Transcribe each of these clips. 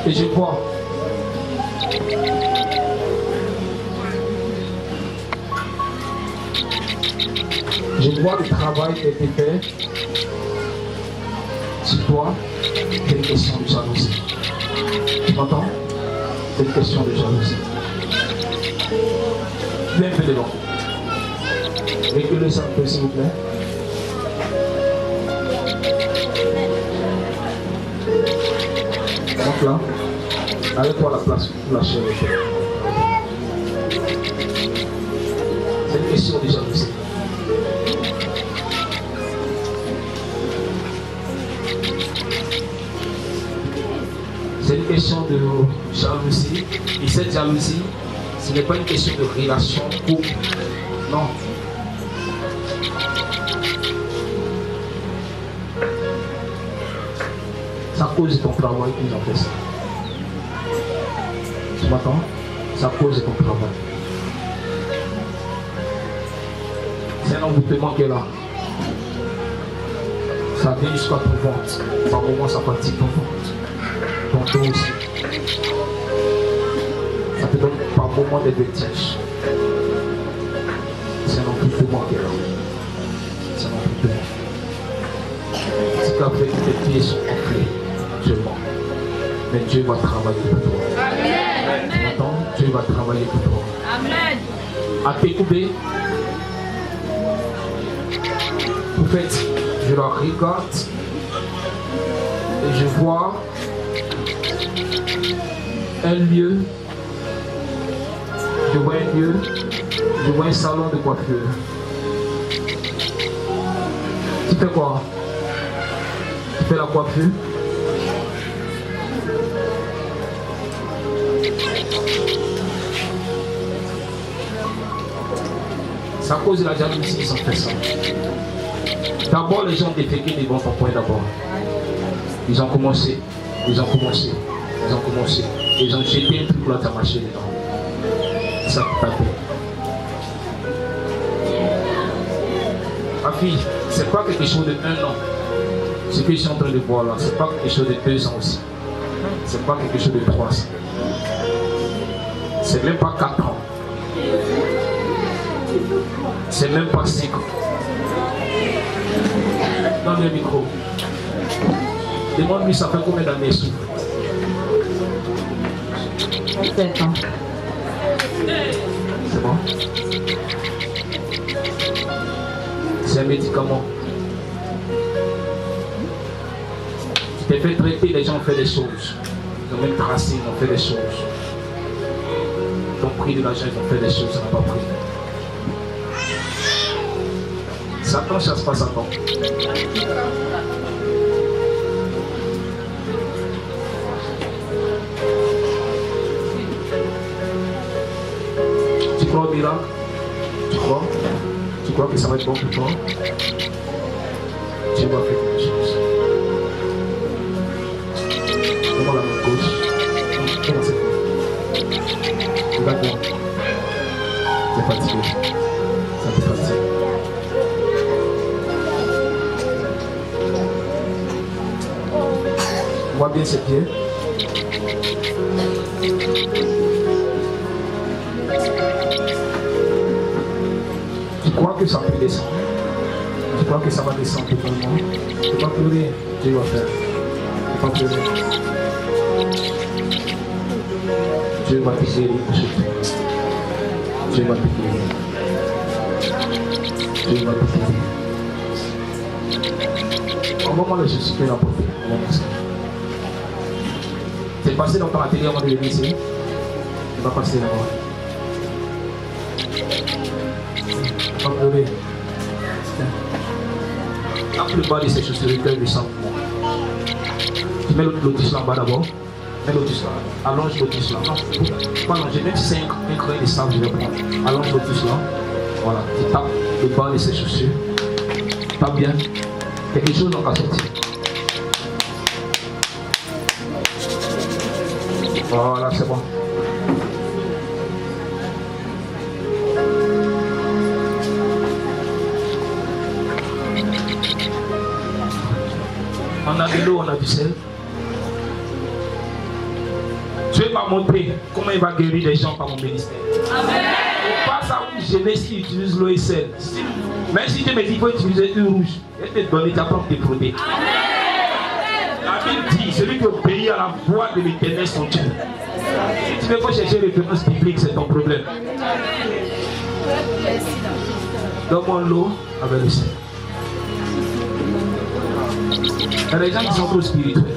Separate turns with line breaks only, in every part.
Et je vois le travail qui a été fait sur toi. C'est une question de jalousie. Tu m'entends? C'est une question de jalousie. Viens un peu devant. Reculez ça un peu s'il vous plaît. Donc là, arrête-toi à la place pour la chérie. C'est une question de jalousie. C'est une question de jalousie. Et cette jalousie, ce n'est pas une question de relation couple. Non. C'est à cause de ton travail qu'ils ont fait ça. Tu m'entends? C'est à cause de ton travail. C'est un envoûtement qui est là. Ça vient jusqu'à ton ventre. Par moment, ça fatigue ton ventre. Ton dos aussi. Ça te donne par moment des vertiges. C'est un envoûtement qui est là. C'est un envoûtement. C'est qu'après que tes pieds sont enflés. Mais Dieu va travailler pour toi.
Amen.
Tu m'entends? Dieu va travailler pour toi.
Amen.
À Pécoubé, en fait, je la regarde et je vois un lieu, je vois un salon de coiffure. Tu fais quoi? Tu fais la coiffure? C'est à cause de la jalousie qu'ils ont fait ça. D'abord, les gens ont déféqué devant ton point d'abord. Ils ont commencé. Ils ont jeté un truc là, t'as marché dedans. Ça t'a fait. Ma fille, c'est pas quelque chose de 1 an. Ce que je suis en train de voir là, c'est pas quelque chose de 2 ans aussi. C'est pas quelque chose de 3 ans. C'est même pas 4 ans. C'est même pas 5 ans. Dans le micro. Demande-lui ça fait combien d'années souffre.
7 ans.
C'est bon? C'est un médicament. Tu t'es fait traiter, les gens ont fait des choses. Ils ont même tracé, ils ont fait des choses. Ils ont pris de l'argent, ils ont fait des choses, ça n'a pas pris. Satan chasse pas Satan. Tu crois au miracle? Tu crois? Tu crois que ça va être bon pour toi? Tu vas faire quelque chose. Comment la main gauche? Comment c'est fait? Regarde-moi. T'es fatigué. Ça te fatigue. Vois bien ses pieds. Tu crois que ça peut descendre? Tu crois que ça va descendre totalement? Tu ne vas pas pleurer, Dieu va faire. Tu ne vas pas pleurer. Dieu va te guérir pour ce truc. Dieu va te guérir. Dieu va te guérir. Envoie-moi le Jésus qui est apporté. C'est passé dans ton atelier avant de venir ici. Tu vas passer là-bas. Tu vas pleurer. Après le bas de ces chaussures, tu le sang. Tu mets l'autre lotus là en bas d'abord. Mets lotus là. Allonge lotus là. Non, pas allonger. Même si c'est un crayon de sable, je vais prendre. Allonge lotus là. Voilà. Tu tapes le bas de ces chaussures. Tape bien. Quelque chose n'a pas sorti. Voilà, c'est bon. On a de l'eau, on a du sel. montrer comment il va guérir les gens par mon ministère. Amen. Pas ça où jeunesse qui utilise l'eau et sel. Même si tu me dis qu'il faut utiliser une rouge, elle te donne ta propre frotter. La Bible dit, celui qui obéit à la voix de l'Éternel son Dieu. Si tu veux pas chercher référence biblique, c'est ton problème. Donne-moi l'eau avec le sel. Il y a des gens qui sont trop spirituels.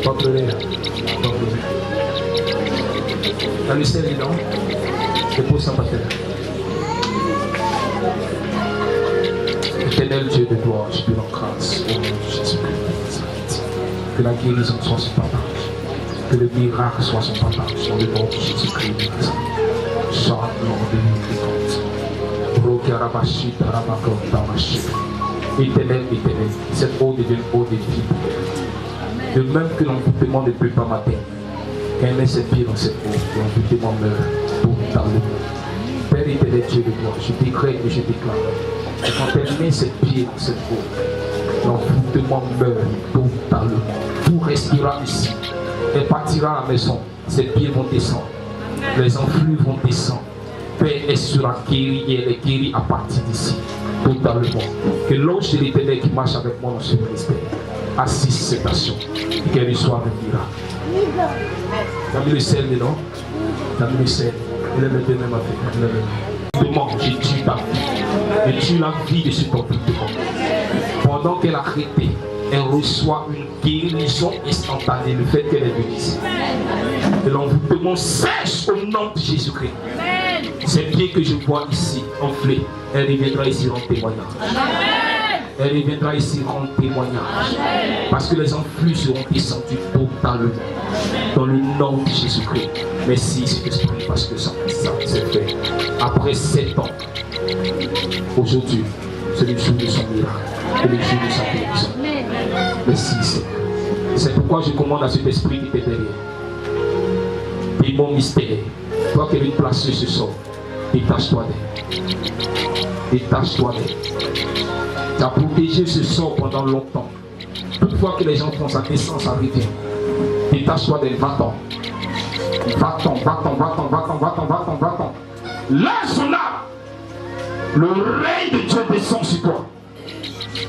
Pas pleurer là. Pas pleurer. Dans le sel dedans, dépose ça par terre. Éternel Dieu de gloire, je te rends grâce au nom de Jésus-Christ. Que la guérison soit son partage. Que le miracle soit son partage. Dans le nom de Jésus-Christ. Chante l'ordre de l'Église. Éternel, éternel, cette eau devient eau de vie. De même que l'envoûtement ne peut pas m'atteindre. Quand elle met ses pieds dans cette eau, l'envoûtement meurt pour dans le monde. Père éternel Dieu de gloire, je décrète et je déclare. Et quand elle met ses pieds dans cette eau, l'envoûtement meurt pour dans le monde. Tout respirera ici. Elle partira à la maison. Ses pieds vont descendre. Les enflux vont descendre. Père, elle sera guérie et elle est guérie à partir d'ici. Tout dans le monde. Que l'ange de l'Éternel qui marche avec moi dans ce ministère assiste cette action. Qu'elle reçoive un miracle. Tu as mis le sel dedans? Tu as mis le sel. Il est le deuxième avec. Demande, j'ai tué ta vie. J'ai tué la vie de ce comportement. Pendant qu'elle a arrêté, elle reçoit une guérison instantanée. Le fait qu'elle est venue ici. Et l'envoûtement cesse au nom de Jésus-Christ. Ces pieds que je vois ici enflés, elle reviendra ici rendre témoignage. Elle reviendra ici rendre témoignage. Parce que les enflux seront descendus totalement. Dans le nom de Jésus-Christ. Merci, Saint-Esprit, parce que ça s'est fait. Après 7 ans, aujourd'hui, c'est le jour de son miracle. C'est le jour de sa guérison. Merci, Seigneur. C'est pourquoi je commande à cet esprit qui est derrière. Démon mystère. Toi qui es une place ce soir, détache-toi d'elle. Détache-toi d'elle. Tu as protégé ce sort pendant longtemps. Toutefois que les gens font sa naissance arriver. Détache-toi d'elle, va-t'en. Va-t'en, va-t'en, va-t'en, va-t'en, va-t'en, va-t'en, va-t'en. Lâche son âme. Le règne de Dieu descend sur toi.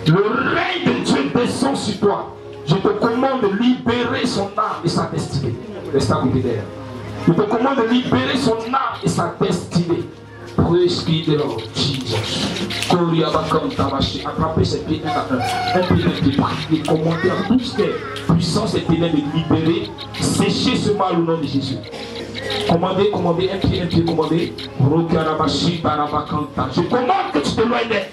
Le règne de Dieu descend sur toi. Je te commande de libérer son âme et sa destinée. Reste à côté d'elle. Je te commande de libérer son âme et sa destinée. Praise be the Lord Jesus. Attrapez ses pieds un à un. Un pied, priez, commandez à tous les puissances et ténèbres de libérer. Séchez ce mal au nom de Jésus. Commandez, commandez, un pied, commandez. Je commande que tu t'éloignes d'elle.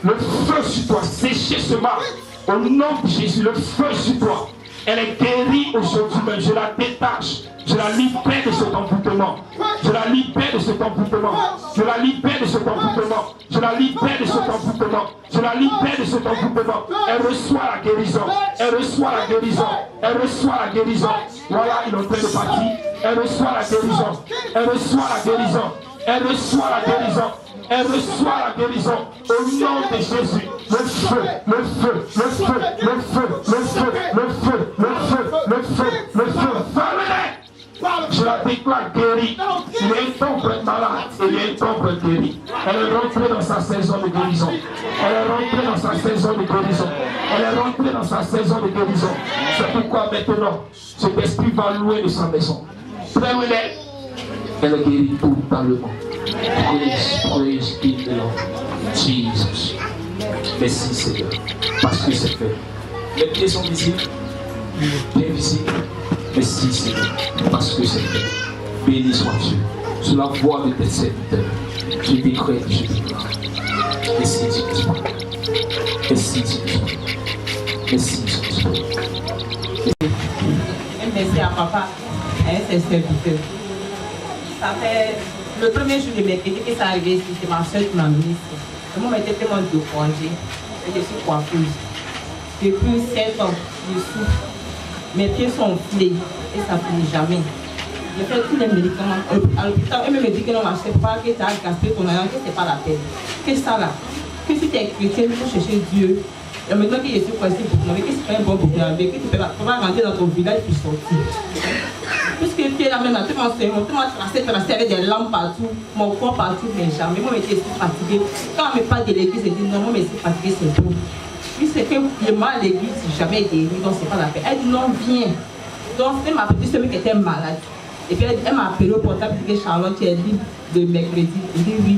Le feu sur toi, séchez ce mal. Au nom de Jésus, le feu sur toi. Elle est guérie aujourd'hui même. Je la détache. Je la libère de cet envoûtement. Je la libère de cet envoûtement. Je la libère de cet envoûtement. Je la libère de cet envoûtement. Je la libère de cet envoûtement. Elle reçoit la guérison. Elle reçoit la guérison. Elle reçoit la guérison. Voilà, il est en train de partir. Elle reçoit la guérison. Elle reçoit la guérison. Elle reçoit la guérison. Elle reçoit la guérison au nom de Jésus. Le feu, le feu, le feu, le feu, le feu, le feu, le feu, le feu, le feu. Je la déclare guérie. Il est tombé malade et il est tombé guéri. Elle est rentrée dans sa saison de guérison. Elle est rentrée dans sa saison de guérison. Elle est rentrée dans sa saison de guérison. C'est pourquoi maintenant, cet esprit va louer de sa maison. Prenez-les. Elle est guérie totalement. Praise be the Lord Jesus. Merci Seigneur, parce que c'est fait. Les pieds sont visibles, bien visibles. Merci Seigneur, parce que c'est fait. Béni sois-tu. Sous la voix de tes serviteurs, je décrète, je déclare. Merci Jésus. Merci Jésus. Merci Jésus.
Merci à papa et à ses serviteurs. Ça fait le premier jour de mercredi que ça arrivé ici, c'est ma soeur qui m'a mis ici. Moi, je m'étais tellement de congé et je suis coiffeuse. Depuis 7 ans, je souffre. Mes pieds sont enflés et ça ne finit jamais. J'ai fait tous les médicaments. À l'hôpital, elle me dit que non, je ne sais pas, que tu as gaspillé ton argent, que ce n'est pas la peine. Que ça là, que si tu es chrétien, il faut chercher Dieu. Et maintenant que je suis coincé pour que c'est pas un bon burkinabé, que tu peux pas rentrer dans ton village puis sortir. Puisque tu es là même, tu m'as tracé avec des lampes partout, mon corps partout, mais jamais. Moi, je suis fatiguée. Quand on me parle de l'église, je dis non, moi, je suis fatiguée, c'est tout. Puis c'est que le mal à l'église, jamais guéri, donc c'est pas la peine. Elle dit non, viens. Donc, elle m'a appelé celui qui était malade. Et puis elle m'a appelé au portable, elle dit que Charlotte, tu es libre de mercredi. Je dis oui.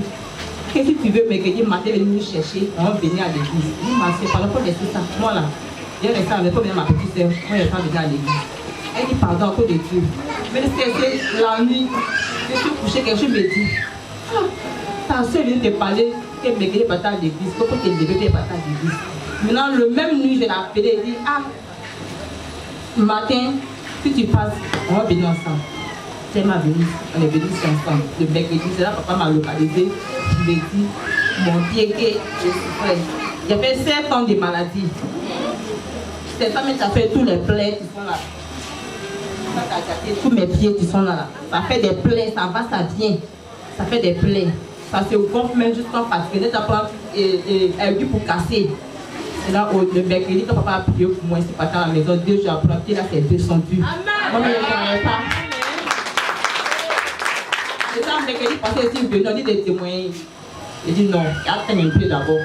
Que si tu veux mercredi matin venir nous chercher, on va venir à l'église. Je dis, ma soeur, pardon, pour laisser ça. Moi là, j'ai resté avec toi, ma petite soeur, moi je vais pas venir à l'église. Elle dit pardon, à cause de Dieu. Mais c'est la nuit, je suis couché, quelque chose me dit, ta soeur vient te parler que mercredi pas à l'église, que pour te lever, pas à l'église. Maintenant, le même nuit, je l'ai appelé, elle dit, matin, si tu passes, on va venir ensemble. Elle m'a venu, on est venus ensemble. Le mercredi, c'est là papa m'a localisé. Je lui ai dit, mon pied que je souffrais. J'ai fait 7 ans de maladie. 7 ans, mais ça fait tous les plaies qui sont là. Tous mes pieds qui sont là. Ça fait des plaies, ça va, ça vient. Ça fait des plaies. Ça se gonfle même jusqu'en fatigué. Ça prend du pour casser. C'est là où le mercredi, quand papa a prié pour moi, c'est pas à la maison. 2 jours après, là, c'est descendu. Moi, je ne savais pas. C'est ça, mercredi passé, si je venais des témoins, j'ai dit non, attends un peu d'abord.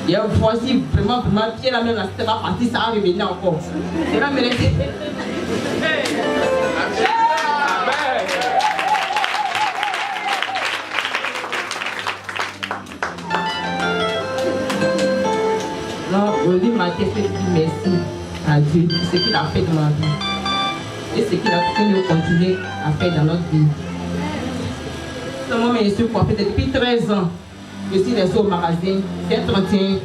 Et voici vraiment, pied là même, là, c'était pas parti, ça va revenir encore. Et là, me laisser. Non, aujourd'hui, ma tête dit merci à Dieu pour ce qu'il a fait dans ma vie. Et ce qu'il a continué à faire dans notre vie. Moi, je suis coiffée depuis 13 ans. Je suis restée au magasin. C'est le 31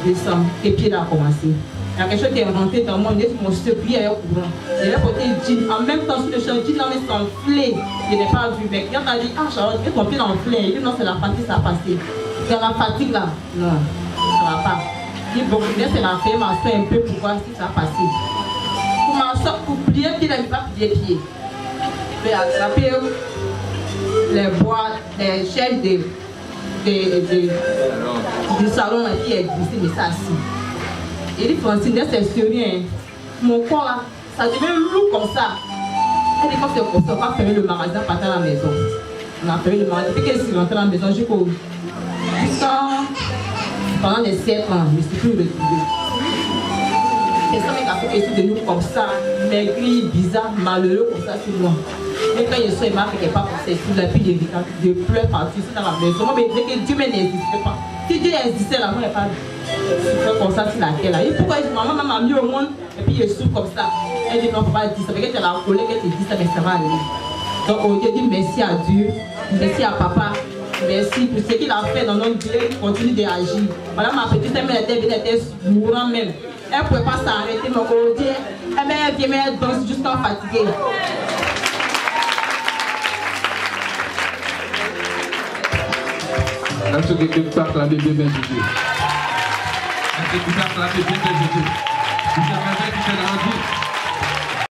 décembre que pied a commencé. Il y a quelque chose qui est rentré dans mon nez, mon secret est au courant. Je l'ai porté jean. En même temps, sur le champ, jean là, mais s'enflé. Je n'ai pas vu. Mais quand on a dit, ah Charlotte, ton pied enflé. Il dit non, c'est la fatigue, ça a passé. C'est la fatigue là. Non, ça ne va pas. Il dit bon, c'est la fée, ma soeur un peu pour voir si ça a passé. Pour ma soeur, pour plier pied, là, il ne peut pas plier pied. Je vais attraper les bois, les chaises du salon là, qui est glissé, mais ça assis. Il dit Francine, c'est sérieux. Mon corps là, ça devient lourd comme ça. Elle dit quand c'est comme ça, on va fermer le magasin, partir à la maison. On a fermé le magasin. Depuis qu'elle est rentrée à la maison, pendant les 7 ans, je ne me suis plus retrouvée. C'est ça qui a fait que je suis devenue comme ça, maigri, bizarre, malheureux comme ça sur moi. Mais quand je suis, il m'a fait quelque part pour ces choses, puis je pleure partout, je suis dans la maison. Moi, mais que Dieu n'existait pas. Si Dieu existait là, moi, il n'y a pas de comme ça sur laquelle. Et pourquoi maman m'a mis au monde, et puis je souffre comme ça. Elle dit non, il ne faut pas dire ça. Mais quand tu as la colère, qu'elle te dit ça, mais ça va aller. Donc, je dis merci à Dieu, merci à papa. Merci pour ce qu'il a fait dans notre vie, il continue d'agir. Voilà, ma petite, elle était mourant même. Elle ne pouvait pas s'arrêter, mais aujourd'hui, elle vient, elle danse jusqu'à fatiguée.
Est-ce que quelqu'un peut acclamer bien Jésus? Est-ce que tu peux acclamer bien Jésus? C'est un merveille qui fait dans notre vie.